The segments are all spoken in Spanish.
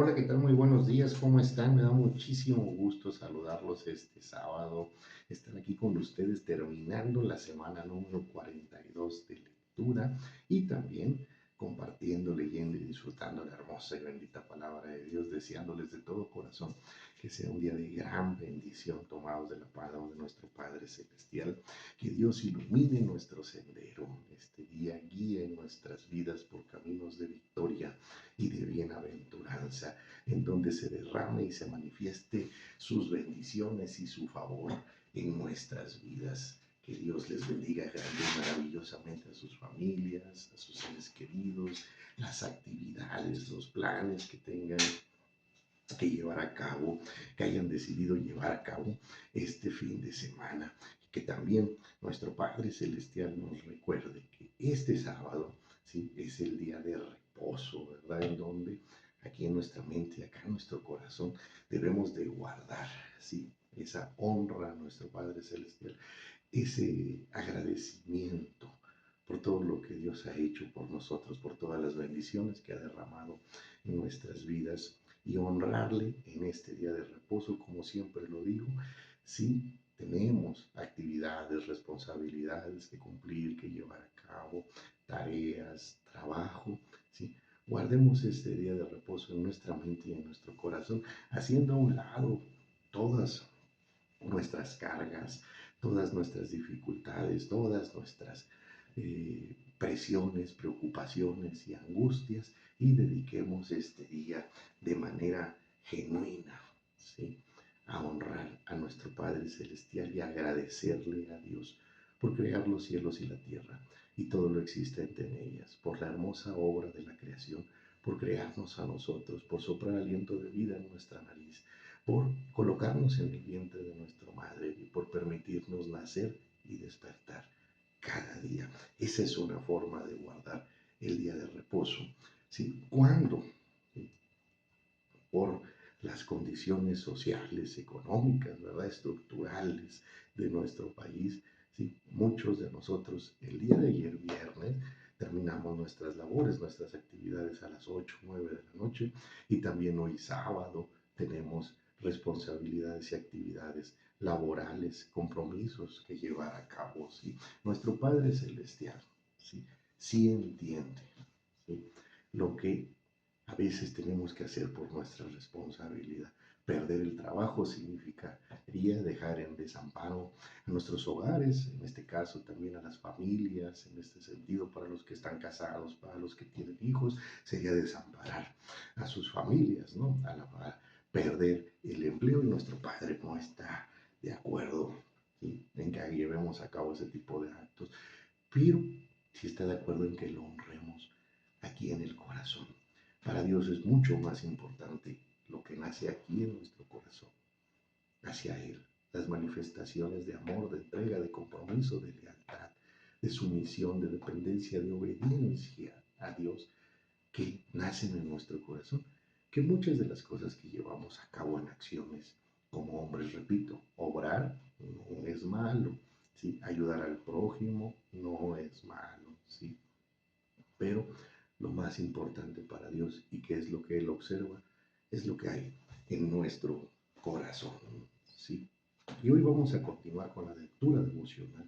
Hola, ¿qué tal? Muy buenos días, ¿cómo están? Me da muchísimo gusto saludarlos este sábado, estar aquí con ustedes terminando la semana número 42 de lectura y también compartiendo, leyendo y disfrutando la hermosa y bendita palabra de Dios, deseándoles de todo corazón que sea un día de gran bendición tomados de la palabra de nuestro Padre Celestial, que Dios ilumine nuestro sendero, este día guíe nuestras vidas por caminos de victoria y de bienaventuranza, en donde se derrame y se manifieste sus bendiciones y su favor en nuestras vidas. Que Dios les bendiga grande y maravillosamente a sus familias, a sus seres queridos, las actividades, los planes que tengan que llevar a cabo, que hayan decidido llevar a cabo este fin de semana. Que también nuestro Padre Celestial nos recuerde que este sábado, ¿sí?, es el día de reposo, ¿verdad? En donde aquí en nuestra mente, acá en nuestro corazón, debemos de guardar, ¿sí?, esa honra a nuestro Padre Celestial, ese agradecimiento por todo lo que Dios ha hecho por nosotros, por todas las bendiciones que ha derramado en nuestras vidas, y honrarle en este día de reposo, como siempre lo digo. Sí, tenemos actividades, responsabilidades que cumplir, que llevar a cabo, tareas, trabajo, ¿sí? Guardemos este día de reposo en nuestra mente y en nuestro corazón, haciendo a un lado todas nuestras cargas, todas nuestras dificultades, todas nuestras presiones, preocupaciones y angustias, y dediquemos este día de manera genuina, ¿sí?, a honrar a nuestro Padre Celestial y agradecerle a Dios por crear los cielos y la tierra y todo lo existente en ellas, por la hermosa obra de la creación, por crearnos a nosotros, por soplar aliento de vida en nuestra nariz, por colocarnos en el vientre de nuestra madre y por permitirnos nacer y despertar cada día. Esa es una forma de guardar el día de reposo. ¿Sí? Cuando, ¿sí?, por las condiciones sociales, económicas, ¿verdad?, estructurales de nuestro país, ¿sí?, muchos de nosotros el día de ayer, viernes, terminamos nuestras labores, nuestras actividades a las 8, 9 de la noche, y también hoy sábado tenemos responsabilidades y actividades laborales, compromisos que llevar a cabo, ¿sí? Nuestro Padre Celestial, ¿sí?, sí entiende, ¿sí?, lo que a veces tenemos que hacer por nuestra responsabilidad. Perder el trabajo significaría dejar en desamparo a nuestros hogares, en este caso también a las familias, en este sentido para los que están casados, para los que tienen hijos, sería desamparar a sus familias, ¿no? A perder el empleo, y nuestro Padre no está de acuerdo, ¿sí?, en que llevemos a cabo ese tipo de actos, pero sí está de acuerdo en que lo honremos aquí en el corazón. Para Dios es mucho más importante lo que nace aquí en nuestro corazón, hacia Él, las manifestaciones de amor, de entrega, de compromiso, de lealtad, de sumisión, de dependencia, de obediencia a Dios, que nacen en nuestro corazón, que muchas de las cosas que llevamos a cabo en acciones como hombres, repito, obrar no es malo, ¿sí?, ayudar al prójimo no es malo, ¿sí?, pero lo más importante para Dios, y que es lo que Él observa, es lo que hay en nuestro corazón, ¿sí? Y hoy vamos a continuar con la lectura devocional,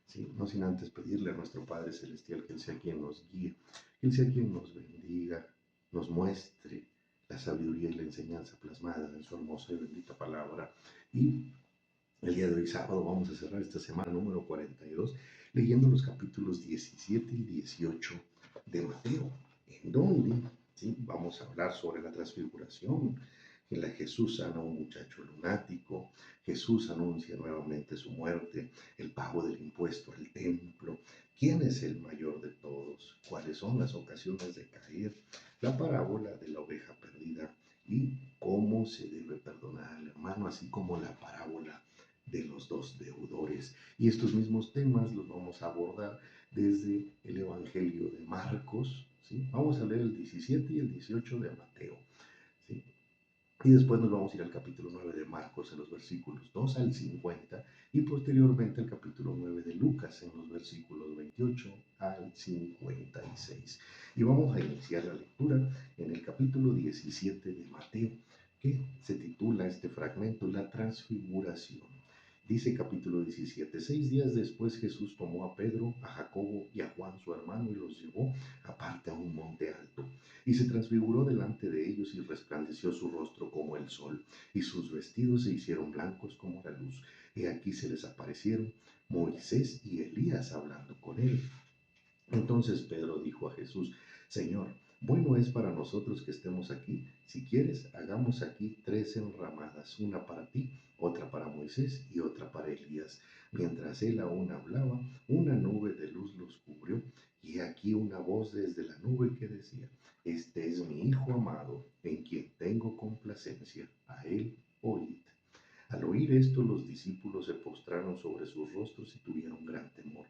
¿sí?, no sin antes pedirle a nuestro Padre Celestial que Él sea quien nos guíe, que Él sea quien nos bendiga, nos muestre la sabiduría y la enseñanza plasmada en su hermosa y bendita palabra. Y el día de hoy, sábado, vamos a cerrar esta semana número 42 leyendo los capítulos 17 y 18 de Mateo, en donde, ¿sí?, vamos a hablar sobre la transfiguración. En la Jesús sana a un muchacho lunático, Jesús anuncia nuevamente su muerte, el pago del impuesto al templo, quién es el mayor de todos, cuáles son las ocasiones de caer, la parábola de la oveja perdida y cómo se debe perdonar al hermano, así como la parábola de los dos deudores. Y estos mismos temas los vamos a abordar desde el Evangelio de Marcos, ¿sí? Vamos a leer el 17 y el 18 de Mateo, ¿sí? Y después nos vamos a ir al capítulo 9 de Marcos en los versículos 2 al 50, y posteriormente al capítulo 9 de Lucas en los versículos 28 al 56. Y vamos a iniciar la lectura en el capítulo 17 de Mateo, que se titula este fragmento La Transfiguración. Dice capítulo 17, 6 días después Jesús tomó a Pedro, a Jacobo y a Juan su hermano y los llevó aparte a un monte alto. Y se transfiguró delante de ellos y resplandeció su rostro como el sol, y sus vestidos se hicieron blancos como la luz. Y aquí se les aparecieron Moisés y Elías hablando con él. Entonces Pedro dijo a Jesús, Señor, bueno es para nosotros que estemos aquí. Si quieres, hagamos aquí 3 enramadas, una para ti, otra para Moisés y otra para Elías. Mientras él aún hablaba, una nube de luz los cubrió, y aquí una voz desde la nube que decía, Este es mi Hijo amado, en quien tengo complacencia, a él oíd. Al oír esto, los discípulos se postraron sobre sus rostros y tuvieron gran temor.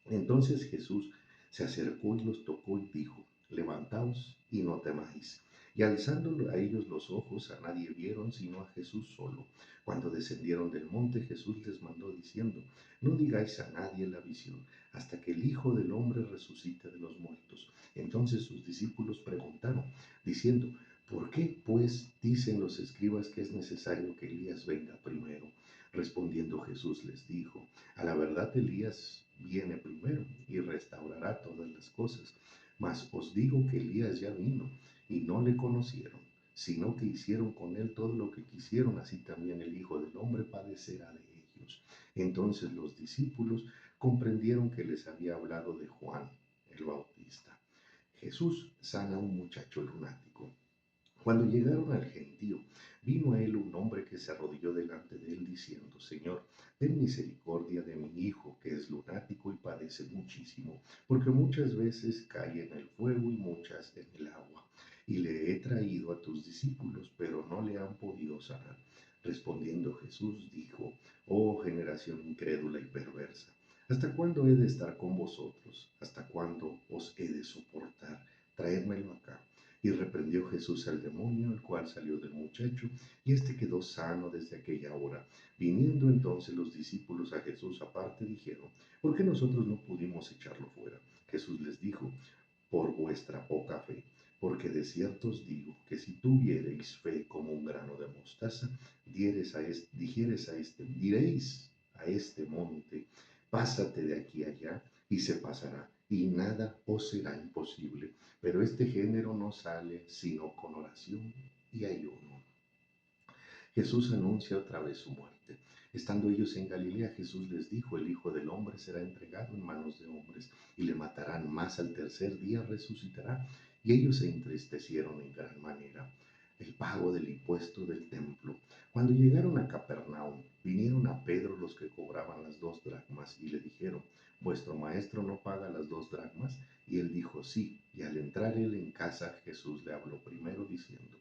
Entonces Jesús se acercó y los tocó y dijo, levantaos y no temáis. Y alzando a ellos los ojos, a nadie vieron sino a Jesús solo. Cuando descendieron del monte, Jesús les mandó diciendo, no digáis a nadie la visión, hasta que el Hijo del Hombre resucite de los muertos. Entonces sus discípulos preguntaron, diciendo, ¿por qué, pues, dicen los escribas que es necesario que Elías venga primero? Respondiendo Jesús les dijo, a la verdad Elías viene primero y restaurará todas las cosas. Mas os digo que Elías ya vino y no le conocieron, sino que hicieron con él todo lo que quisieron, así también el Hijo del Hombre padecerá de ellos. Entonces los discípulos comprendieron que les había hablado de Juan el Bautista. Jesús sana a un muchacho lunático. Cuando llegaron al gentío, vino a él un hombre que se arrodilló delante de él diciendo, Señor, ten misericordia de mi hijo, que es lunático y padece muchísimo, porque muchas veces cae en el fuego y muchas en el agua. Y le he traído a tus discípulos, pero no le han podido sanar. Respondiendo Jesús dijo, oh generación incrédula y perversa, ¿hasta cuándo he de estar con vosotros? ¿Hasta cuándo os he de soportar? Traédmelo acá. Y reprendió Jesús al demonio, el cual salió del muchacho, y éste quedó sano desde aquella hora. Viniendo entonces los discípulos a Jesús aparte, dijeron, ¿por qué nosotros no pudimos echarlo fuera? Jesús les dijo, por vuestra poca fe. Porque de cierto os digo que si tuviereis fe como un grano de mostaza, diréis a este monte, pásate de aquí allá, y se pasará, y nada os será imposible. Pero este género no sale sino con oración y ayuno. Jesús anuncia otra vez su muerte. Estando ellos en Galilea, Jesús les dijo, el Hijo del Hombre será entregado en manos de hombres, y le matarán, mas al tercer día resucitará. Y ellos se entristecieron en gran manera. El pago del impuesto del templo. Cuando llegaron a Capernaum, vinieron a Pedro los que cobraban las 2 dracmas, y le dijeron, ¿vuestro maestro no paga las 2 dracmas? Y él dijo, sí. Y al entrar él en casa, Jesús le habló primero diciendo,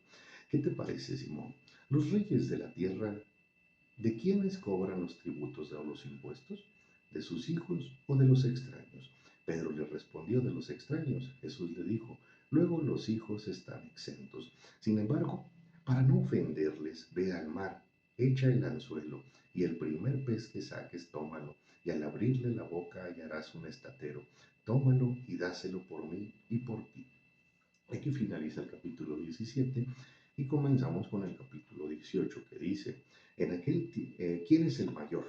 ¿qué te parece, Simón? Los reyes de la tierra, ¿de quiénes cobran los tributos o los impuestos? ¿De sus hijos o de los extraños? Pedro le respondió, de los extraños. Jesús le dijo, luego los hijos están exentos. Sin embargo, para no ofenderles, ve al mar, echa el anzuelo, y el primer pez que saques, tómalo, y al abrirle la boca hallarás un estatero. Tómalo y dáselo por mí y por ti. Aquí finaliza el capítulo 17 y comenzamos con el capítulo 18 que dice, ¿quién es el mayor?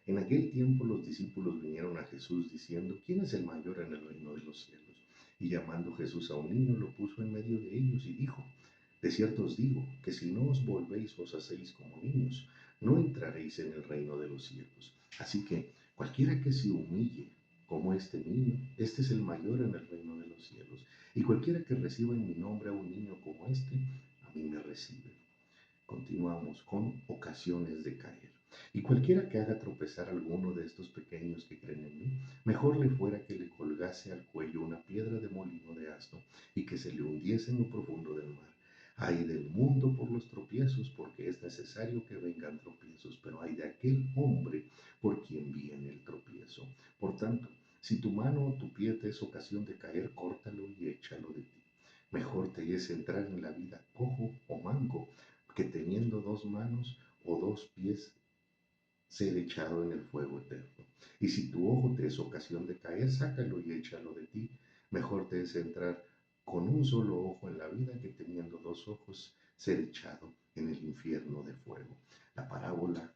En aquel tiempo los discípulos vinieron a Jesús diciendo, ¿quién es el mayor en el reino de los cielos? Y llamando Jesús a un niño, lo puso en medio de ellos y dijo, de cierto os digo, que si no os volvéis os hacéis como niños, no entraréis en el reino de los cielos. Así que cualquiera que se humille como este niño, este es el mayor en el reino de los cielos. Y cualquiera que reciba en mi nombre a un niño como este, a mí me recibe. Continuamos con ocasiones de caer. Y cualquiera que haga tropezar a alguno de estos pequeños que creen en mí, mejor le fuera que le colgase al cuello una piedra de molino de asno y que se le hundiese en lo profundo del mar. Ay del mundo por los tropiezos, porque es necesario que vengan tropiezos, pero ay de aquel hombre por quien viene el tropiezo. Por tanto, si tu mano o tu pie te es ocasión de caer, córtalo y échalo de ti. Mejor te es entrar en la vida cojo o manco, que teniendo 2 manos o 2 pies ser echado en el fuego eterno. Y si tu ojo te es ocasión de caer, sácalo y échalo de ti. Mejor te es entrar con un solo ojo en la vida que teniendo dos ojos ser echado en el infierno de fuego. La parábola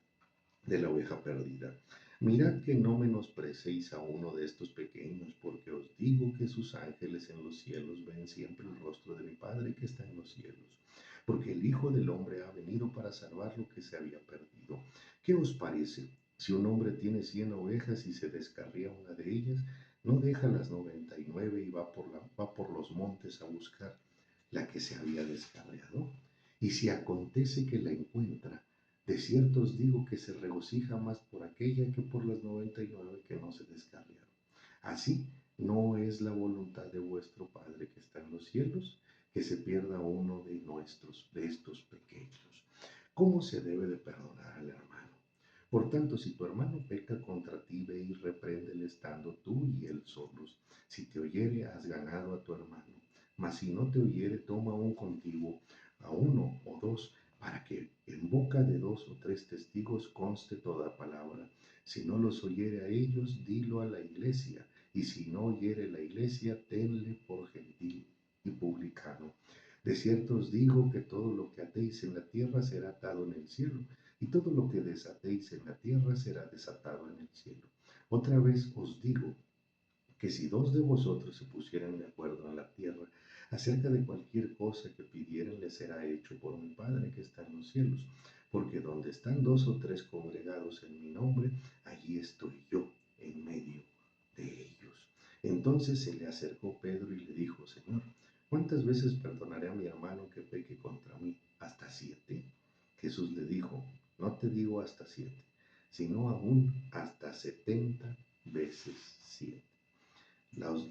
de la oveja perdida. Mirad que no menosprecéis a uno de estos pequeños, porque os digo que sus ángeles en los cielos ven siempre el rostro de mi Padre que está en los cielos. Porque el Hijo del Hombre ha venido para salvar lo que se había perdido. ¿Qué os parece? Si un hombre tiene 100 ovejas y se descarría una de ellas, no deja las 99 y va por los montes a buscar la que se había descarriado. Y si acontece que la encuentra, de cierto os digo que se regocija más por aquella que por las 99 que no se descarriaron. Así no es la voluntad de vuestro Padre que está en los cielos, que se pierda uno de estos pequeños. ¿Cómo se debe de perdonar al hermano? Por tanto, si tu hermano peca contra ti, ve y repréndele estando tú y él solos. Si te oyere, has ganado a tu hermano. Mas si no te oyere, toma un contigo, a uno o dos, para que en boca de dos o tres testigos conste toda palabra. Si no los oyere a ellos, dilo a la iglesia. Y si no oyere la iglesia, tenle por gentil y publicano. De cierto os digo que todo lo que atéis en la tierra será atado en el cielo, y todo lo que desatéis en la tierra será desatado en el cielo. Otra vez os digo que si dos de vosotros se pusieran de acuerdo en la tierra acerca de cualquier cosa que pidieran, les será hecho por mi Padre que está en los cielos. Porque donde están dos o tres congregados en mi nombre, allí estoy yo en medio de ellos. Entonces se le acercó Pedro y le dijo: Señor, ¿cuántas veces perdonaré a mi hermano que peque contra mí? ¿Hasta 7? Jesús le dijo: no te digo hasta 7, sino aún hasta 70 veces 7.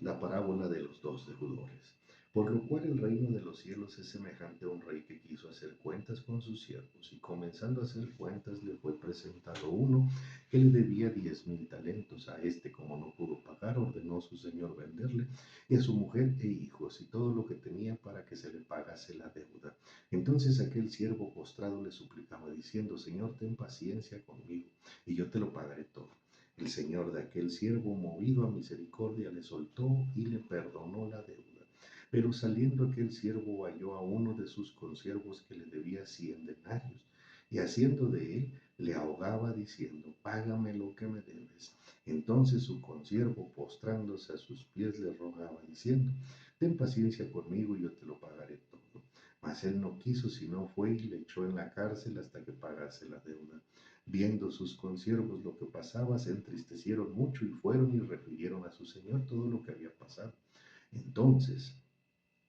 La parábola de los dos deudores. Por lo cual el reino de los cielos es semejante a un rey que quiso hacer cuentas con sus siervos, y comenzando a hacer cuentas le fue presentado uno que le debía 10,000 talentos. A este, como no pudo pagar, ordenó su señor venderle, y a su mujer e hijos, y todo lo que tenía, para que se le pagase la deuda. Entonces aquel siervo postrado le suplicaba, diciendo: Señor, ten paciencia conmigo, y yo te lo pagaré todo. El señor de aquel siervo, movido a misericordia, le soltó y le perdonó la deuda. Pero saliendo aquel siervo halló a uno de sus consiervos que le debía 100 denarios, y haciendo de él, le ahogaba diciendo: págame lo que me debes. Entonces su consiervo, postrándose a sus pies, le rogaba diciendo: ten paciencia conmigo y yo te lo pagaré todo. Mas él no quiso, sino fue y le echó en la cárcel hasta que pagase la deuda. Viendo sus consiervos lo que pasaba, se entristecieron mucho y fueron y refirieron a su señor todo lo que había pasado. Entonces,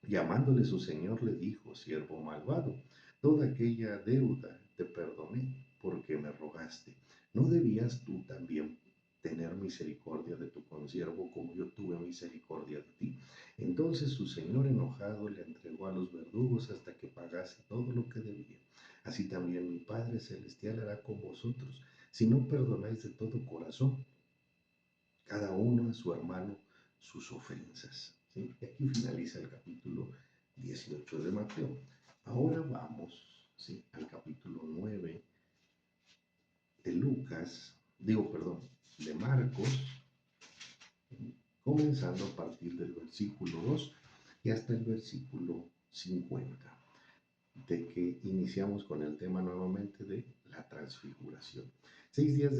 llamándole su señor, le dijo: siervo malvado, toda aquella deuda te perdoné porque me rogaste. ¿No debías tú también tener misericordia de tu consiervo como yo tuve misericordia de ti? Entonces su señor, enojado, le entregó a los verdugos hasta que pagase todo lo que debía. Así también mi Padre Celestial hará con vosotros, si no perdonáis de todo corazón cada uno a su hermano sus ofensas. ¿Sí? Y aquí finaliza el capítulo 18 de Mateo. Ahora vamos, ¿sí?, al capítulo 9 de de Marcos, comenzando a partir del versículo 2 y hasta el versículo 50, de que iniciamos con el tema nuevamente de la transfiguración. 6 días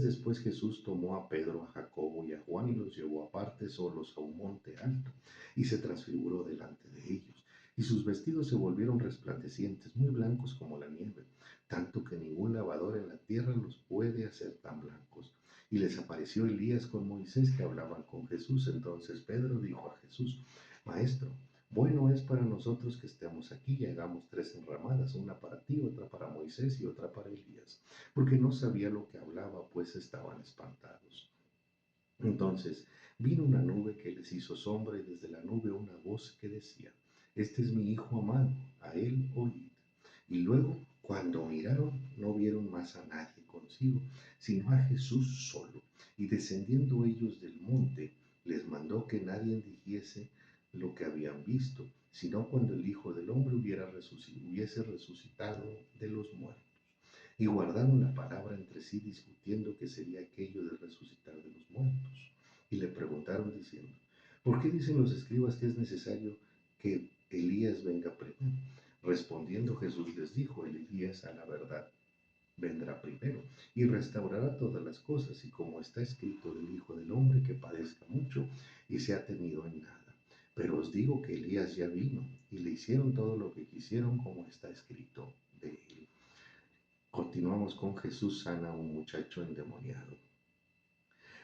después Jesús tomó a Pedro, a Jacobo y a Juan y los llevó aparte solos a un monte alto y se transfiguró delante de ellos. Y sus vestidos se volvieron resplandecientes, muy blancos como la nieve, tanto que ningún lavador en la tierra los puede hacer tan blancos. Y les apareció Elías con Moisés, que hablaban con Jesús. Entonces Pedro dijo a Jesús: Maestro, bueno es para nosotros que estemos aquí y hagamos 3 enramadas, una para ti, otra para Moisés y otra para Elías, porque no sabía lo que hablaba, pues estaban espantados. Entonces vino una nube que les hizo sombra, y desde la nube una voz que decía: este es mi Hijo amado, a él oíd. Y luego, cuando miraron, no vieron más a nadie consigo, sino a Jesús solo. Y descendiendo ellos del monte, les mandó que nadie dijese lo que habían visto, sino cuando el Hijo del Hombre hubiese resucitado de los muertos. Y guardaron la palabra entre sí, discutiendo qué sería aquello de resucitar de los muertos. Y le preguntaron diciendo: ¿Por qué dicen los escribas que es necesario que Elías venga primero? Respondiendo Jesús les dijo, Elías a la verdad vendrá primero y restaurará todas las cosas, y como está escrito del Hijo del Hombre, que padezca mucho y sea tenido en nada. Pero os digo que Elías ya vino y le hicieron todo lo que quisieron, como está escrito de él. Continuamos con Jesús sana a un muchacho endemoniado.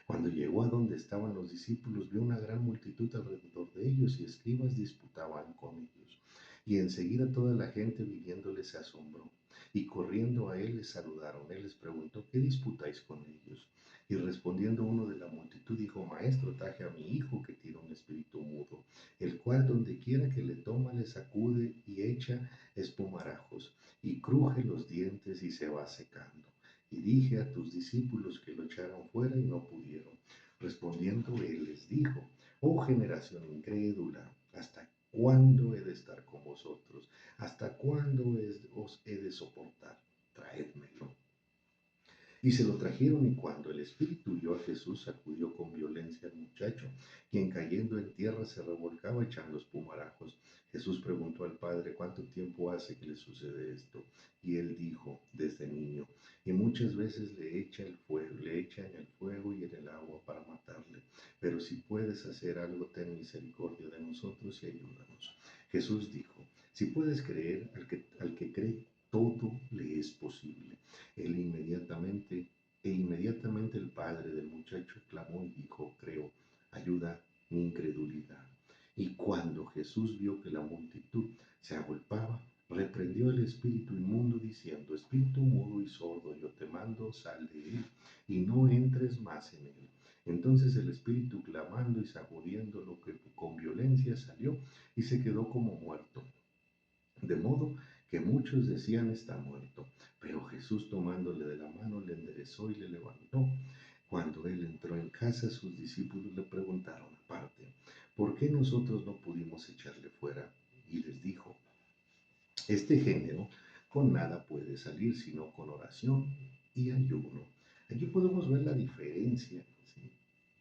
Cuando llegó a donde estaban los discípulos, vio una gran multitud alrededor de ellos y escribas disputaban con ellos. Y enseguida toda la gente viéndole se asombró. Y corriendo a él les saludaron. Él les preguntó, ¿qué disputáis con ellos? Y respondiendo uno de la multitud dijo, Maestro, traje a mi hijo que tiene un espíritu mudo, el cual donde quiera que le toma le sacude y echa espumarajos, y cruje los dientes y se va secando. Y dije a tus discípulos que lo echaran fuera y no pudieron. Respondiendo él les dijo, oh generación incrédula, ¿hasta cuándo he de estar con vosotros? ¿Hasta cuándo os he de soportar? Traédmelo. Y se lo trajeron, y cuando el espíritu vio a Jesús, sacudió con violencia al muchacho, quien cayendo en tierra se revolcaba echando espumarajos. Jesús preguntó al padre, ¿cuánto tiempo hace que le sucede esto? Y él dijo, desde niño. Y muchas veces le echan en el fuego y en el agua para matarle. Pero si puedes hacer algo, ten misericordia de nosotros y ayúdanos. Jesús dijo, si puedes creer, al que cree, todo le es posible. Él inmediatamente el padre del muchacho clamó y dijo, creo, ayuda mi incredulidad. Y cuando Jesús vio que la multitud se agolpaba, reprendió el espíritu inmundo diciendo, espíritu mudo y sordo, yo te mando, sal de él y no entres más en él. Entonces el espíritu, clamando y sacudiendo lo que con violencia salió, y se quedó como muerto. De modo que muchos decían, está muerto. Pero Jesús, tomándole de la mano, le enderezó y le levantó. Cuando él entró en casa, sus discípulos le preguntaron aparte, ¿por qué nosotros no pudimos echarle fuera? Y les dijo, este género con nada puede salir sino con oración y ayuno. Aquí podemos ver la diferencia, ¿sí?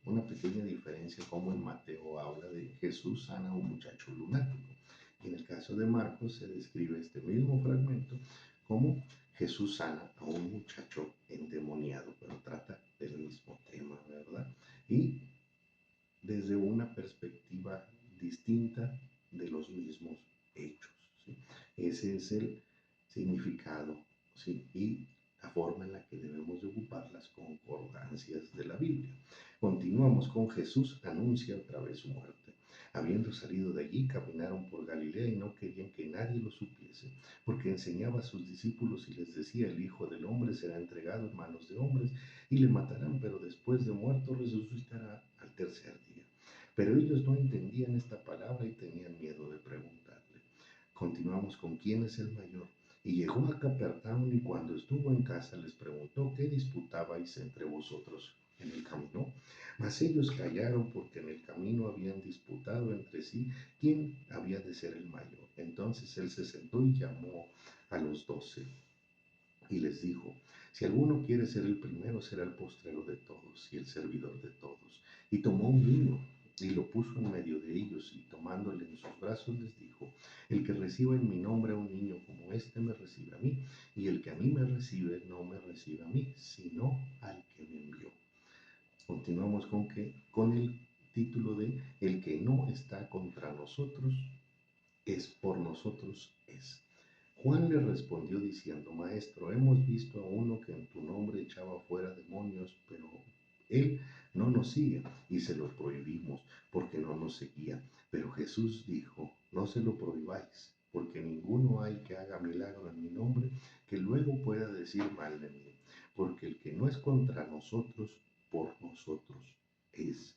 Una pequeña diferencia, como en Mateo habla de Jesús sana a un muchacho lunático. Y en el caso de Marcos se describe este mismo fragmento como Jesús sana a un muchacho endemoniado, pero trata del mismo tema, ¿verdad? Y desde una perspectiva distinta de los mismos hechos, ¿sí? Ese es el significado, ¿sí? Y la forma en la que debemos de ocupar las concordancias de la Biblia. Continuamos con Jesús anuncia otra vez su muerte. Habiendo salido de allí, caminaron por Galilea y no querían que nadie lo supiese, porque enseñaba a sus discípulos y les decía, el Hijo del Hombre será entregado en manos de hombres y le matarán, pero después de muerto resucitará al tercer día. Pero ellos no entendían esta palabra y tenían miedo de preguntarle. Continuamos con quién es el mayor. Y llegó a Capernaum, y cuando estuvo en casa les preguntó, ¿qué disputabais entre vosotros en el camino? Mas ellos callaron, porque en el camino habían disputado entre sí quién había de ser el mayor. Entonces él se sentó y llamó a los 12 y les dijo, si alguno quiere ser el primero, será el postrero de todos y el servidor de todos. Y tomó un niño y lo puso en medio de ellos, y tomándole en sus brazos les dijo, el que reciba en mi nombre a un niño como este me recibe a mí, y el que a mí me recibe no me recibe a mí, sino al que me envió. Continuamos con el título de el que no está contra nosotros, es por nosotros es. Juan le respondió diciendo, Maestro, hemos visto a uno que en tu nombre echaba fuera demonios, pero él no nos sigue, y se lo prohibimos, porque no nos seguía. Pero Jesús dijo, no se lo prohibáis, porque ninguno hay que haga milagro en mi nombre, que luego pueda decir mal de mí, porque el que no es contra nosotros, por nosotros es.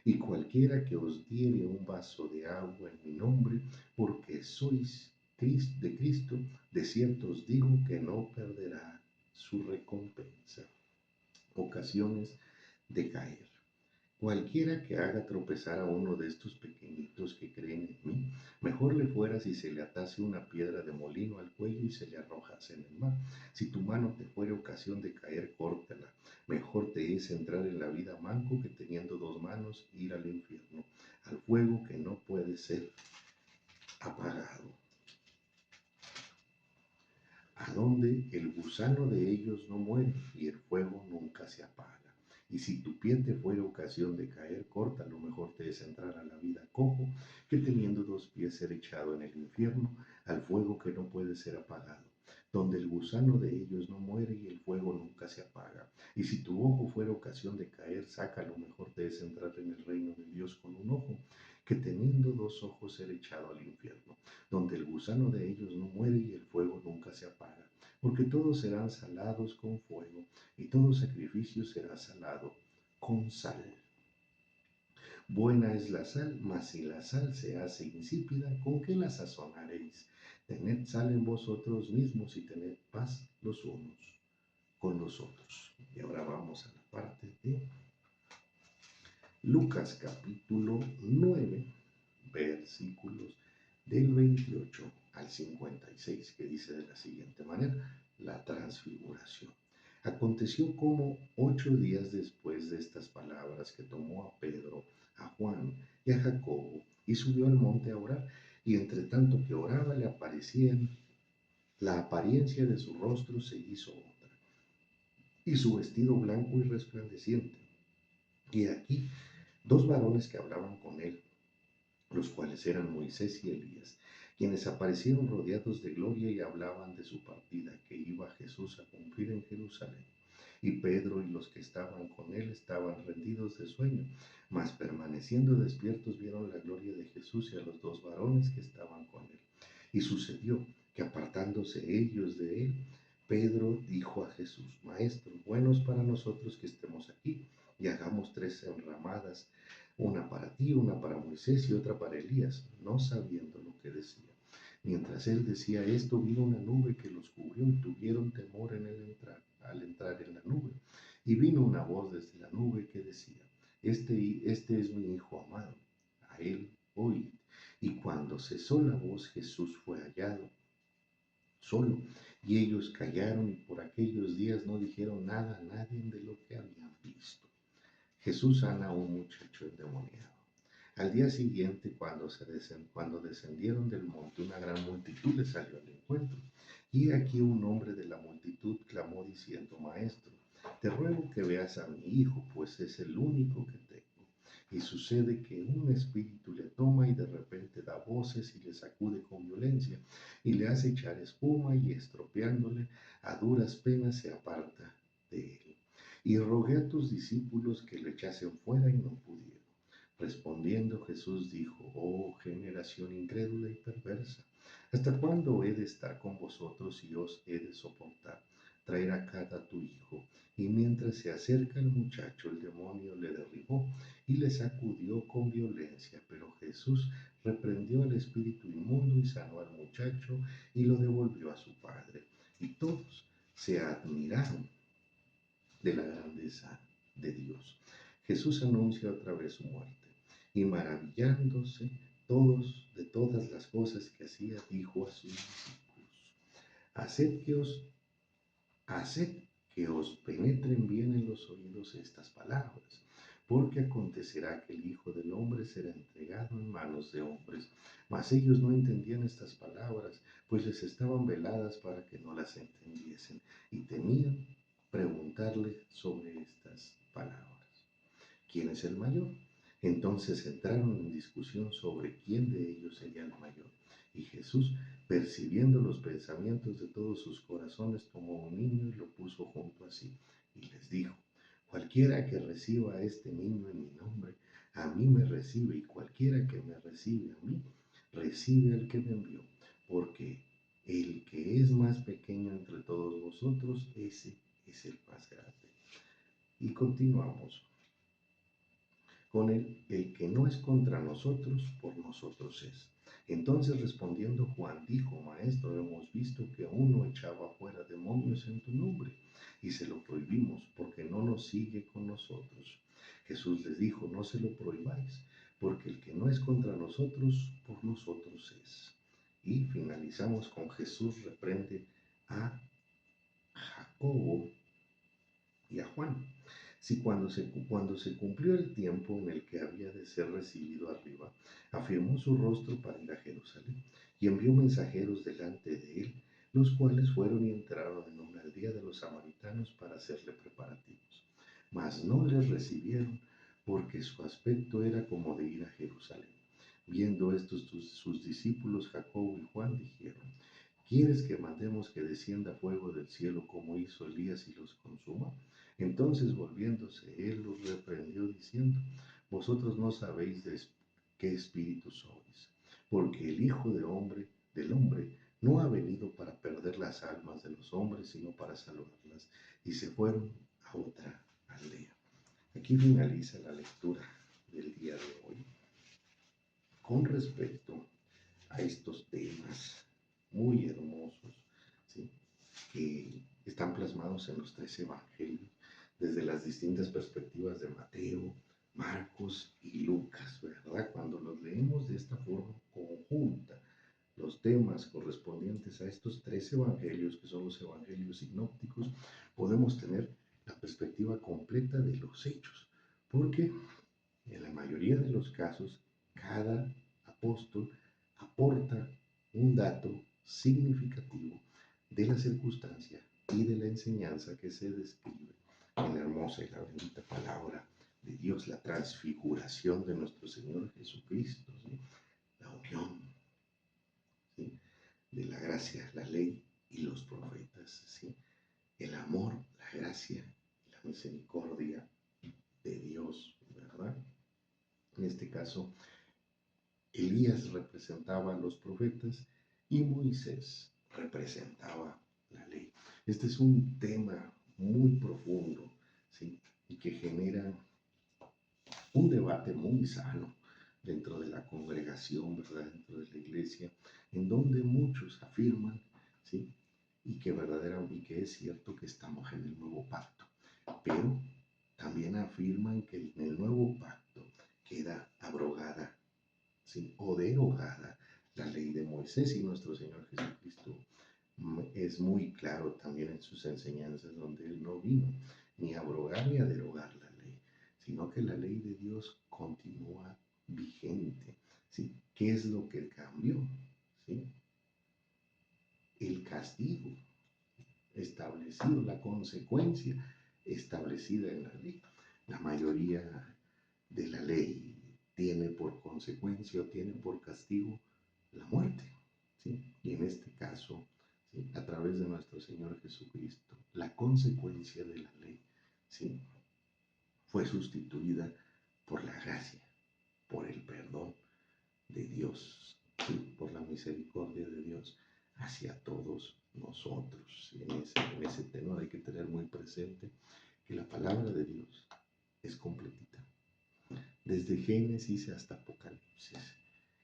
Y cualquiera que os diere un vaso de agua en mi nombre, porque sois de Cristo, de cierto os digo que no perderá su recompensa. Ocasiones de caer. Cualquiera que haga tropezar a uno de estos pequeñitos que creen en mí, mejor le fuera si se le atase una piedra de molino al cuello y se le arrojase en el mar. Si tu mano te fuere ocasión de caer, córtala. Mejor te es entrar en la vida manco que teniendo dos manos ir al infierno, al fuego que no puede ser apagado, a donde el gusano de ellos no muere y el fuego nunca se apaga. Y si tu pie te fuera ocasión de caer, corta, lo mejor te es entrar a la vida cojo, que teniendo dos pies ser echado en el infierno, al fuego que no puede ser apagado, donde el gusano de ellos no muere y el fuego nunca se apaga. Y si tu ojo fuera ocasión de caer, saca, lo mejor te es entrar en el reino de Dios con un ojo, que teniendo dos ojos ser echado al infierno, donde el gusano de ellos no muere y el fuego nunca se apaga, porque todos serán salados con fuego, y todo sacrificio será salado con sal. Buena es la sal, mas si la sal se hace insípida, ¿con qué la sazonaréis? Tened sal en vosotros mismos y tened paz los unos con los otros. Y ahora vamos a la parte de Lucas capítulo 9, versículos del 28 al 56, que dice de la siguiente manera: la transfiguración. Aconteció como 8 días después de estas palabras que tomó a Pedro, a Juan y a Jacobo y subió al monte a orar, y entre tanto que oraba le aparecían, la apariencia de su rostro se hizo otra, y su vestido blanco y resplandeciente. Y aquí dos varones que hablaban con él, los cuales eran Moisés y Elías, quienes aparecieron rodeados de gloria y hablaban de su partida, que iba Jesús a cumplir en Jerusalén. Y Pedro y los que estaban con él estaban rendidos de sueño, mas permaneciendo despiertos vieron la gloria de Jesús y a los dos varones que estaban con él. Y sucedió que apartándose ellos de él, Pedro dijo a Jesús: Maestro, bueno es para nosotros que estemos aquí, y hagamos 3 enramadas, una para ti, una para Moisés y otra para Elías, no sabiendo lo que decía. Mientras él decía esto, vino una nube que los cubrió y tuvieron temor al entrar en la nube. Y vino una voz desde la nube que decía: este es mi Hijo amado, a él oíd. Y cuando cesó la voz, Jesús fue hallado solo, y ellos callaron y por aquellos días no dijeron nada a nadie de lo que habían visto. Jesús sana a un muchacho endemoniado. Al día siguiente, cuando descendieron del monte, una gran multitud le salió al encuentro. Y aquí un hombre de la multitud clamó diciendo: Maestro, te ruego que veas a mi hijo, pues es el único que tengo. Y sucede que un espíritu le toma y de repente da voces y le sacude con violencia y le hace echar espuma, y estropeándole a duras penas se aparta de él. Y rogué a tus discípulos que le echasen fuera y no pudieron. Respondiendo Jesús dijo: Oh generación incrédula y perversa, ¿hasta cuándo he de estar con vosotros y os he de soportar? Traer acá a tu hijo. Y mientras se acerca el muchacho, el demonio le derribó y le sacudió con violencia. Pero Jesús reprendió al espíritu inmundo y sanó al muchacho y lo devolvió a su padre. Y todos se admiraron de la grandeza de Dios. Jesús anuncia otra vez su muerte, y maravillándose todos de todas las cosas que hacía, dijo a sus discípulos: Haced que os penetren bien en los oídos estas palabras, porque acontecerá que el Hijo del Hombre será entregado en manos de hombres. Mas ellos no entendían estas palabras, pues les estaban veladas para que no las entendiesen, y temían preguntarle sobre estas palabras: ¿quién es el mayor? Entonces entraron en discusión sobre quién de ellos sería el mayor. Y Jesús, percibiendo los pensamientos de todos sus corazones, tomó un niño y lo puso junto a sí, y les dijo: Cualquiera que reciba a este niño en mi nombre, a mí me recibe, y cualquiera que me recibe a mí, recibe al que me envió. Porque el que es más pequeño entre todos vosotros, ese es el más grande. Y continuamos con el que no es contra nosotros, por nosotros es. Entonces respondiendo Juan dijo: Maestro, hemos visto que uno echaba fuera demonios en tu nombre, y se lo prohibimos, porque no nos sigue con nosotros. Jesús les dijo: No se lo prohibáis, porque el que no es contra nosotros, por nosotros es. Y finalizamos con: Jesús reprende a Jacobo y a Juan. Si cuando se cumplió el tiempo en el que había de ser recibido arriba, afirmó su rostro para ir a Jerusalén y envió mensajeros delante de él, los cuales fueron y entraron en una aldea de los samaritanos para hacerle preparativos. Mas no les recibieron, porque su aspecto era como de ir a Jerusalén. Viendo estos sus discípulos Jacobo y Juan dijeron: ¿Quieres que mandemos que descienda fuego del cielo como hizo Elías y los consuma? Entonces volviéndose él los reprendió diciendo: Vosotros no sabéis de qué espíritu sois, porque el Hijo del hombre, no ha venido para perder las almas de los hombres, sino para salvarlas. Y se fueron a otra aldea. Aquí finaliza la lectura del día de hoy con respecto a estos temas muy hermosos, ¿sí?, que están plasmados en los 3 evangelios desde las distintas perspectivas de Mateo, Marcos y Lucas, ¿verdad? Cuando los leemos de esta forma conjunta, los temas correspondientes a estos 3 evangelios, que son los evangelios sinópticos, podemos tener la perspectiva completa de los hechos, porque en la mayoría de los casos, cada apóstol aporta un dato significativo de la circunstancia y de la enseñanza que se describe en la hermosa y la bendita palabra de Dios, la transfiguración de nuestro Señor Jesucristo, ¿sí?, la unión, ¿sí?, de la gracia, la ley y los profetas, ¿sí?, el amor, la gracia y la misericordia de Dios, ¿verdad? En este caso, Elías representaba a los profetas y Moisés representaba la ley. Este es un tema muy profundo, ¿sí?, y que genera un debate muy sano dentro de la congregación, ¿verdad?, dentro de la iglesia, en donde muchos afirman, ¿sí?, y que es cierto que estamos en el nuevo pacto, pero también afirman que en el nuevo pacto queda abrogada, ¿sí?, o derogada la ley de Moisés, y nuestro Señor Jesucristo es muy claro también en sus enseñanzas, donde Él no vino ni a abrogar ni a derogar la ley, sino que la ley de Dios continúa vigente, ¿sí? ¿Qué es lo que cambió? ¿Sí? El castigo establecido, la consecuencia establecida en la ley. La mayoría de la ley tiene por consecuencia o tiene por castigo la muerte, ¿sí? Y en este caso, ¿sí?, a través de nuestro Señor Jesucristo, la consecuencia de la ley, ¿sí?, fue sustituida por la gracia, por el perdón de Dios, ¿sí?, por la misericordia de Dios hacia todos nosotros. Y en ese tenor hay que tener muy presente que la palabra de Dios es completita, desde Génesis hasta Apocalipsis,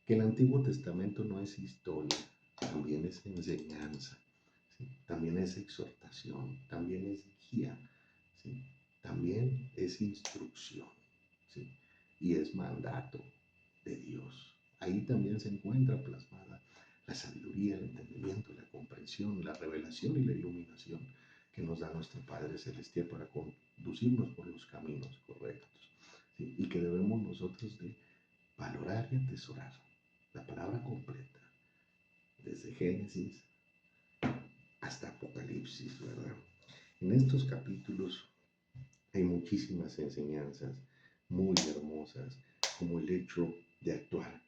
que el Antiguo Testamento no es historia, también es enseñanza, ¿sí?, también es exhortación, también es guía, ¿sí?, también es instrucción, ¿sí?, y es mandato de Dios. Ahí también se encuentra plasmada la sabiduría, el entendimiento, la comprensión, la revelación y la iluminación que nos da nuestro Padre Celestial para conducirnos por los caminos correctos, ¿sí?, y que debemos nosotros de valorar y atesorar la palabra completa, desde Génesis hasta Apocalipsis, ¿verdad? En estos capítulos hay muchísimas enseñanzas muy hermosas, como el hecho de actuar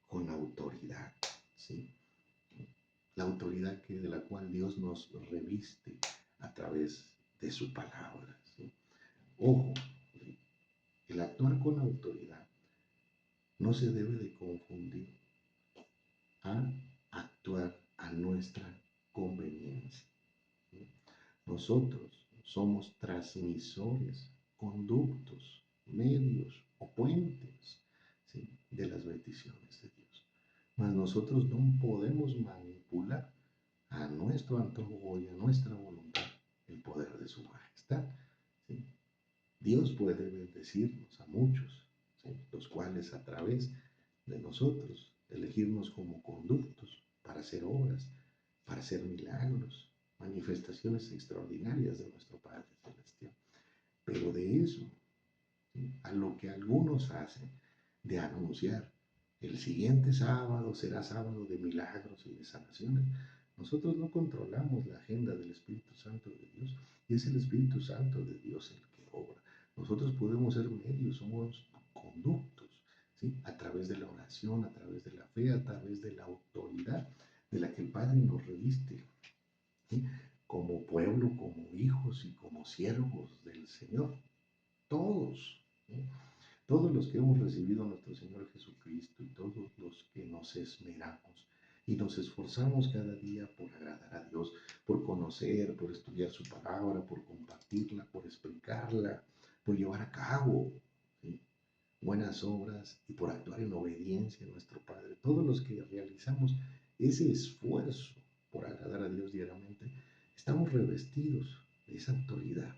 con autoridad, ¿sí? La autoridad de la cual Dios nos reviste a través de su palabra, ¿sí? Ojo, ¿sí?, el actuar con autoridad no se debe de confundir a actuar a nuestra conveniencia, ¿sí? Nosotros somos transmisores, conductos, medios o puentes, ¿sí?, de las bendiciones de Dios. Mas nosotros no podemos manipular a nuestro antojo y a nuestra voluntad el poder de su majestad, ¿sí? Dios puede bendecirnos a muchos, ¿sí?, los cuales a través de nosotros elegirnos como conductos para hacer obras, para hacer milagros, manifestaciones extraordinarias de nuestro Padre Celestial. Pero de eso, ¿sí?, a lo que algunos hacen, de anunciar el siguiente sábado será sábado de milagros y de sanaciones, nosotros no controlamos la agenda del Espíritu Santo de Dios, y es el Espíritu Santo de Dios el que obra. Nosotros podemos ser medios, somos conductos, ¿sí?, a través de la oración, a través de la fe, a través de la autoridad de la que el Padre nos reviste, ¿sí?, como pueblo, como hijos y como siervos del Señor. Todos, ¿sí?, todos los que hemos recibido a nuestro Señor Jesucristo y todos los que nos esmeramos y nos esforzamos cada día por agradar a Dios, por conocer, por estudiar su palabra, por compartirla, por explicarla, por llevar a cabo, ¿sí?, buenas obras y por actuar en obediencia a nuestro Padre. Todos los que realizamos ese esfuerzo por agradar a Dios diariamente, estamos revestidos de esa autoridad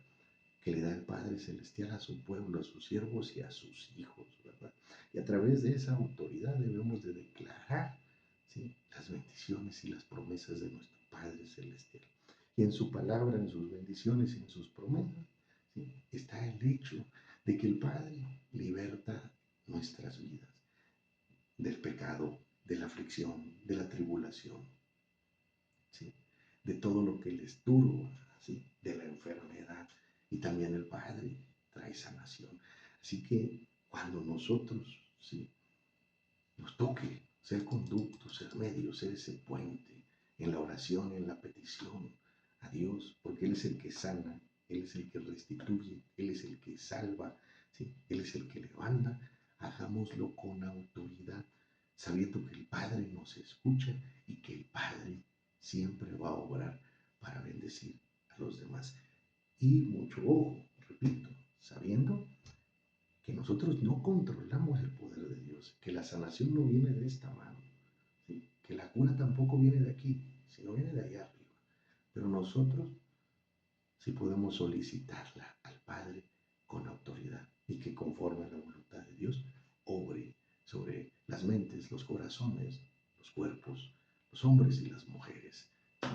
que le da el Padre Celestial a su pueblo, a sus siervos y a sus hijos, ¿verdad? Y a través de esa autoridad debemos de declarar, ¿sí?, las bendiciones y las promesas de nuestro Padre Celestial. Y en su palabra, en sus bendiciones y en sus promesas, ¿sí?, está el hecho de que el Padre liberta nuestras vidas del pecado, de la aflicción, de la tribulación, ¿sí?, de todo lo que les turba, ¿sí?, de la enfermedad. Y también el Padre trae sanación. Así que cuando nosotros, ¿sí?, nos toque ser conductos, ser medios, ser ese puente en la oración, en la petición a Dios, porque Él es el que sana, Él es el que restituye, Él es el que salva, ¿sí?, Él es el que levanta. Hagámoslo con autoridad, sabiendo que el Padre nos escucha y que el Padre siempre va a obrar para bendecir a los demás. Y mucho ojo, repito, sabiendo que nosotros no controlamos el poder de Dios, que la sanación no viene de esta mano, ¿sí?, que la cura tampoco viene de aquí, sino viene de allá arriba. Pero nosotros sí podemos solicitarla al Padre con autoridad y que conforme a la voluntad de Dios obre sobre las mentes, los corazones, los cuerpos, los hombres y las mujeres, ¿sí?,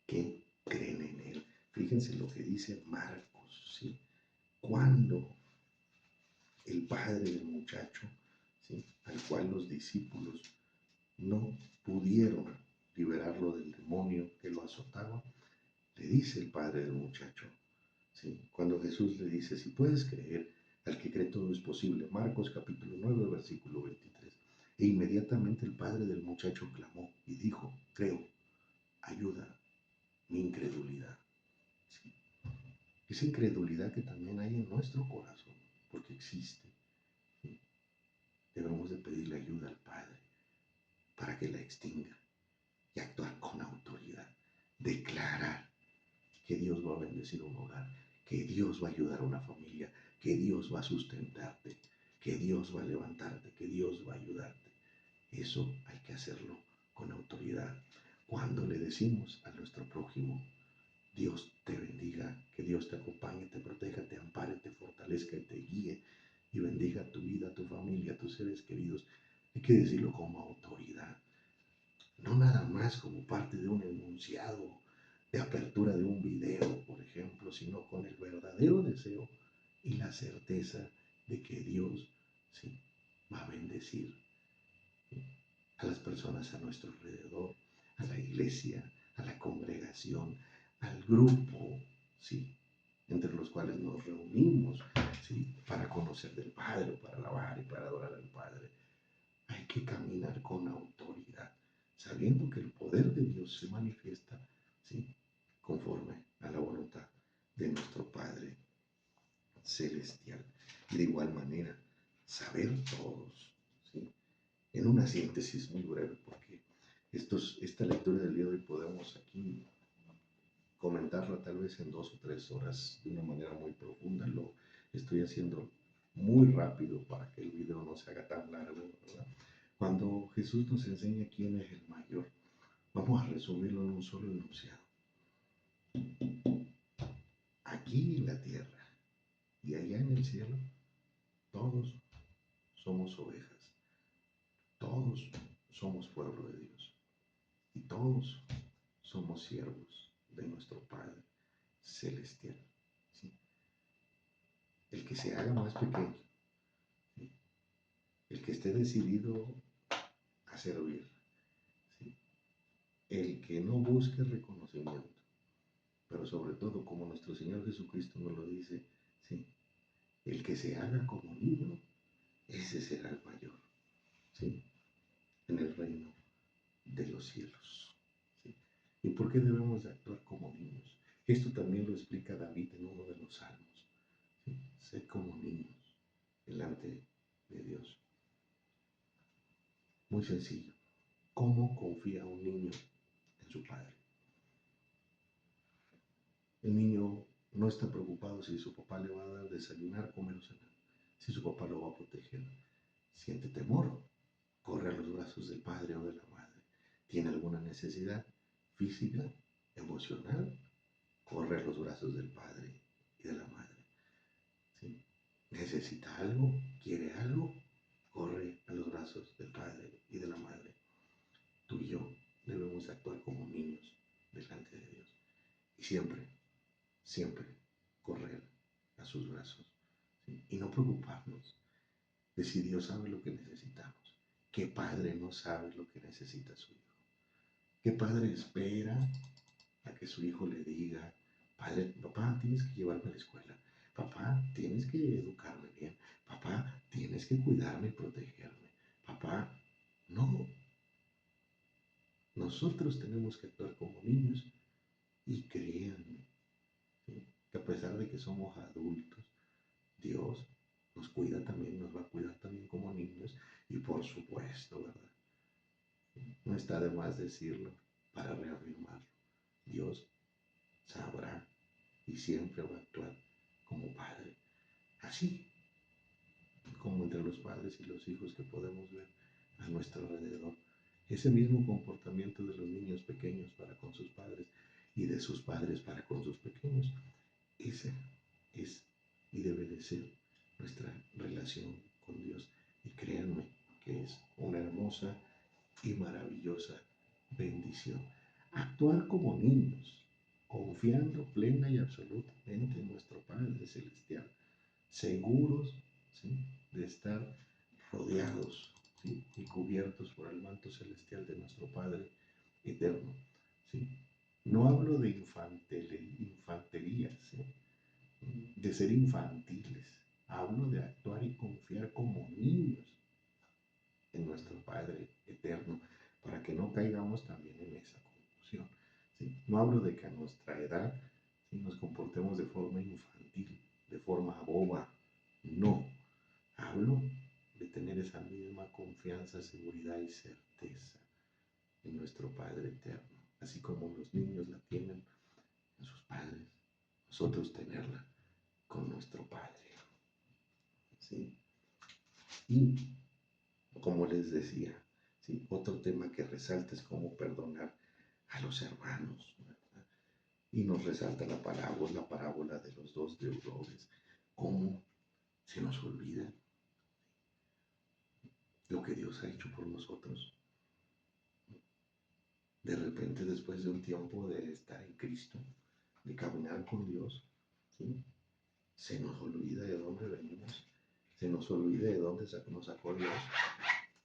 que creen en Él. Fíjense lo que dice Marcos, ¿sí?, cuando el padre del muchacho, ¿sí?, al cual los discípulos no pudieron liberarlo del demonio que lo azotaba, le dice el padre del muchacho, ¿sí?, cuando Jesús le dice, si puedes creer, al que cree todo es posible. Marcos capítulo 9, versículo 23. E inmediatamente el padre del muchacho clamó y dijo, creo, ayuda mi incredulidad. ¿Sí? Esa incredulidad que también hay en nuestro corazón, porque existe. ¿Sí? Debemos de pedirle ayuda al Padre para que la extinga y actuar con autoridad. Declarar que Dios va a bendecir un hogar, que Dios va a ayudar a una familia, que Dios va a sustentarte, que Dios va a levantarte, que Dios va a ayudarte. Eso hay que hacerlo con autoridad. Cuando le decimos a nuestro prójimo, Dios te bendiga, que Dios te acompañe, te proteja, te ampare, te fortalezca y te guíe y bendiga tu vida, tu familia, tus seres queridos, hay que decirlo como autoridad, no nada más como parte de un enunciado de apertura de un video, por ejemplo, sino con el verdadero deseo y la certeza de que Dios, sí, va a bendecir, ¿sí?, a las personas a nuestro alrededor, a la iglesia, a la congregación, al grupo, ¿sí?, entre los cuales nos reunimos, ¿sí?, para conocer del Padre, para alabar y para adorar al Padre. Hay que caminar con autoridad, sabiendo que el poder de Dios se manifiesta, ¿sí?, conforme a la voluntad de nuestro Padre Celestial. Y de igual manera, saber todos, ¿sí?, en una síntesis muy breve, porque esta lectura del día de hoy podemos aquí comentarla tal vez en 2 o 3 horas de una manera muy profunda. Lo estoy haciendo muy rápido para que el video no se haga tan largo, ¿verdad? Cuando Jesús nos enseña quién es el mayor, vamos a resumirlo en un solo enunciado. Aquí en la tierra y allá en el cielo, todos somos ovejas, todos somos pueblo de Dios y todos somos siervos de nuestro Padre Celestial, ¿sí? el que se haga más pequeño, ¿sí? El que esté decidido a servir, ¿sí? El que no busque reconocimiento, pero sobre todo, como nuestro Señor Jesucristo nos lo dice, ¿sí? El que se haga como niño, ese será el mayor, ¿sí? En el reino de los cielos, ¿sí? ¿Y por qué debemos de actuar como niños? Esto también lo explica David en uno de los salmos, ¿sí? Sed como niños delante de Dios. Muy sencillo. ¿Cómo confía un niño en su padre? El niño no está preocupado si su papá le va a dar desayunar, comer o cenar, si su papá lo va a proteger. Siente temor, corre a los brazos del padre o de la madre. Tiene alguna necesidad física, emocional, corre a los brazos del padre y de la madre. ¿Sí? Necesita algo, quiere algo, corre a los brazos del padre y de la madre. Tú y yo debemos actuar como niños delante de Dios. Y siempre, siempre correr a sus brazos. ¿Sí? Y no preocuparnos de si Dios sabe lo que necesitamos. ¿Qué padre no sabe lo que necesita su hijo? ¿Qué padre espera a que su hijo le diga, padre, papá, tienes que llevarme a la escuela? Papá, tienes que educarme bien. Papá, tienes que cuidarme y protegerme. Papá, no. Nosotros tenemos que actuar como niños y créanme, ¿sí? Que a pesar de que somos adultos, Dios nos cuida también, nos va a cuidar también como niños y por supuesto, ¿verdad? No está de más decirlo para reafirmarlo. Dios sabrá y siempre va a actuar como padre. Así como entre los padres y los hijos que podemos ver a nuestro alrededor. Ese mismo comportamiento de los niños pequeños para con sus padres y de sus padres para con sus pequeños, ese es y debe de ser nuestra relación con Dios. Y créanme que es una hermosa y maravillosa bendición. Actuar como niños, confiando plena y absolutamente en nuestro Padre Celestial, seguros, ¿sí?, de estar rodeados, ¿sí?, y cubiertos por el manto celestial de nuestro Padre eterno. ¿Sí? No hablo de infantería, ¿sí?, de ser infantiles. Hablo de actuar y confiar como niños en nuestro Padre eterno, para que no caigamos también en esa confusión. ¿Sí? No hablo de que a nuestra edad, ¿sí?, nos comportemos de forma infantil, de forma boba. No. Hablo de tener esa misma confianza, seguridad y certeza en nuestro Padre eterno, así como los niños la tienen en sus padres, nosotros tenerla con nuestro Padre. ¿Sí? Y como les decía, ¿sí?, otro tema que resalta es cómo perdonar a los hermanos, ¿verdad? Y nos resalta la parábola de los dos deudores, cómo se nos olvida lo que Dios ha hecho por nosotros. De repente, después de un tiempo de estar en Cristo, de caminar con Dios, ¿sí?, se nos olvida de dónde venimos, se nos olvida de dónde nos sacó Dios,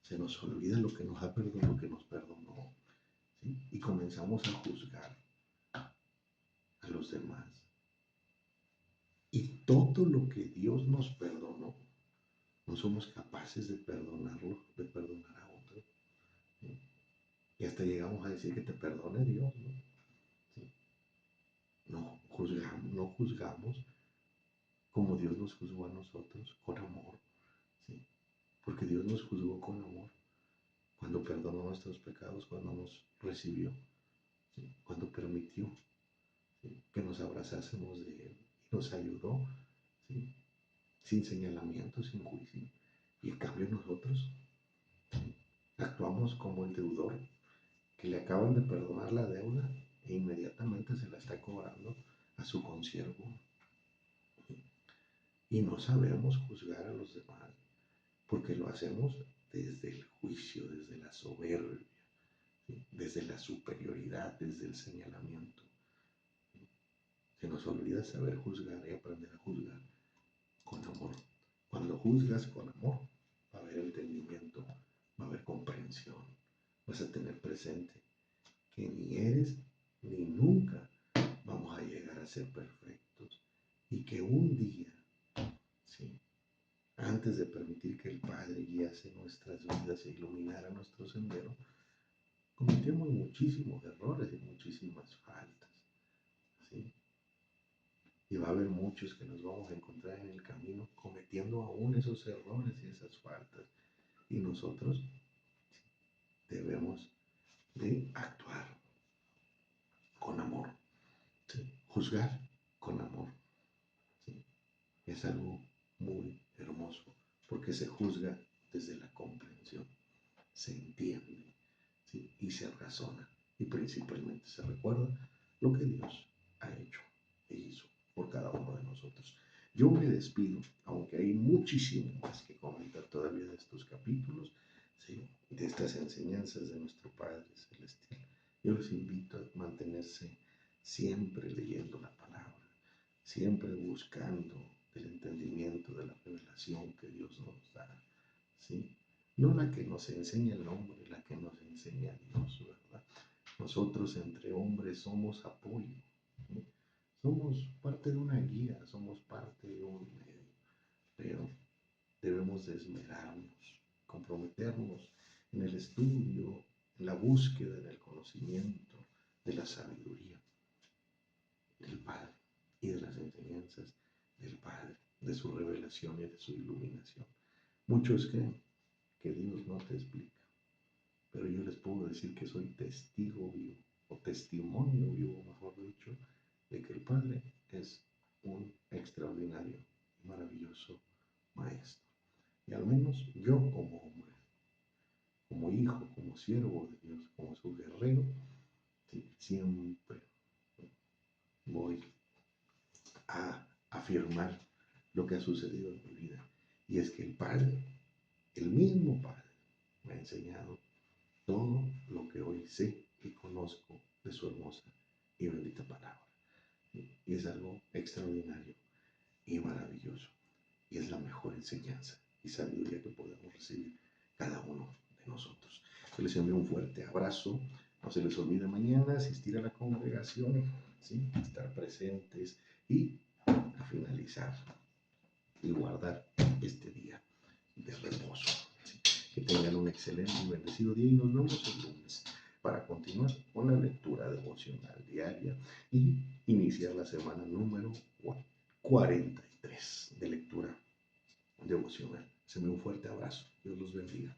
se nos olvida lo que nos ha perdonado, lo que nos perdonó, ¿sí? Y comenzamos a juzgar a los demás. Y todo lo que Dios nos perdonó, no somos capaces de perdonarlo, de perdonar a otro, ¿sí? Y hasta llegamos a decir que te perdone Dios, ¿no? ¿Sí? No juzgamos como Dios nos juzgó a nosotros, con amor, ¿sí? Porque Dios nos juzgó con amor cuando perdonó nuestros pecados, cuando nos recibió, ¿sí?, cuando permitió, ¿sí?, que nos abrazásemos de Él y nos ayudó, ¿sí?, sin señalamiento, sin juicio. Y en cambio nosotros, ¿sí?, actuamos como el deudor que le acaban de perdonar la deuda e inmediatamente se la está cobrando a su consiervo. Y no sabemos juzgar a los demás, porque lo hacemos desde el juicio, desde la soberbia, ¿sí?, desde la superioridad, desde el señalamiento. Se nos olvida saber juzgar y aprender a juzgar con amor. Cuando juzgas con amor, va a haber entendimiento, va a haber comprensión. Vas a tener presente que ni eres ni nunca vamos a llegar a ser perfectos y que un día, sí, antes de permitir que el Padre guiase nuestras vidas e iluminara nuestro sendero, cometemos muchísimos errores y muchísimas faltas, ¿sí? Y va a haber muchos que nos vamos a encontrar en el camino cometiendo aún esos errores y esas faltas. Y nosotros debemos de actuar con amor, ¿sí? Juzgar con amor, ¿sí? Es algo muy hermoso porque se juzga desde la comprensión, se entiende, ¿sí? Y se razona y principalmente se recuerda lo que Dios ha hecho e hizo por cada uno de nosotros. Yo me despido, aunque hay muchísimo más que comentar todavía de estos capítulos, ¿sí? De estas enseñanzas de nuestro Padre Celestial. Yo les invito a mantenerse siempre leyendo la palabra, siempre buscando el entendimiento de la revelación que Dios nos da, ¿sí? No la que nos enseña el hombre, la que nos enseña Dios, ¿verdad? Nosotros entre hombres somos apoyo, ¿sí? Somos parte de una guía, somos parte de un medio, pero debemos de esmerarnos, comprometernos en el estudio, en la búsqueda del conocimiento, de la sabiduría del Padre y de las enseñanzas del Padre, de su revelación y de su iluminación. Muchos creen que Dios no te explica, pero yo les puedo decir que soy testigo vivo, o testimonio vivo, mejor dicho, de que el Padre es un extraordinario y maravilloso Maestro. Y al menos yo como hombre, como hijo, como siervo de Dios, como su guerrero, sí, siempre voy a afirmar lo que ha sucedido en mi vida. Y es que el Padre, el mismo Padre, me ha enseñado todo lo que hoy sé y conozco de su hermosa y bendita palabra. Y es algo extraordinario y maravilloso. Y es la mejor enseñanza y sabiduría que podemos recibir cada uno de nosotros. Yo les envío un fuerte abrazo. No se les olvide mañana asistir a la congregación, ¿sí? Estar presentes y a finalizar y guardar este día de reposo. ¿Sí? Que tengan un excelente y bendecido día y nos vemos el lunes para continuar con la lectura devocional diaria y iniciar la semana número 43 de lectura devocional. Se me un fuerte abrazo. Dios los bendiga.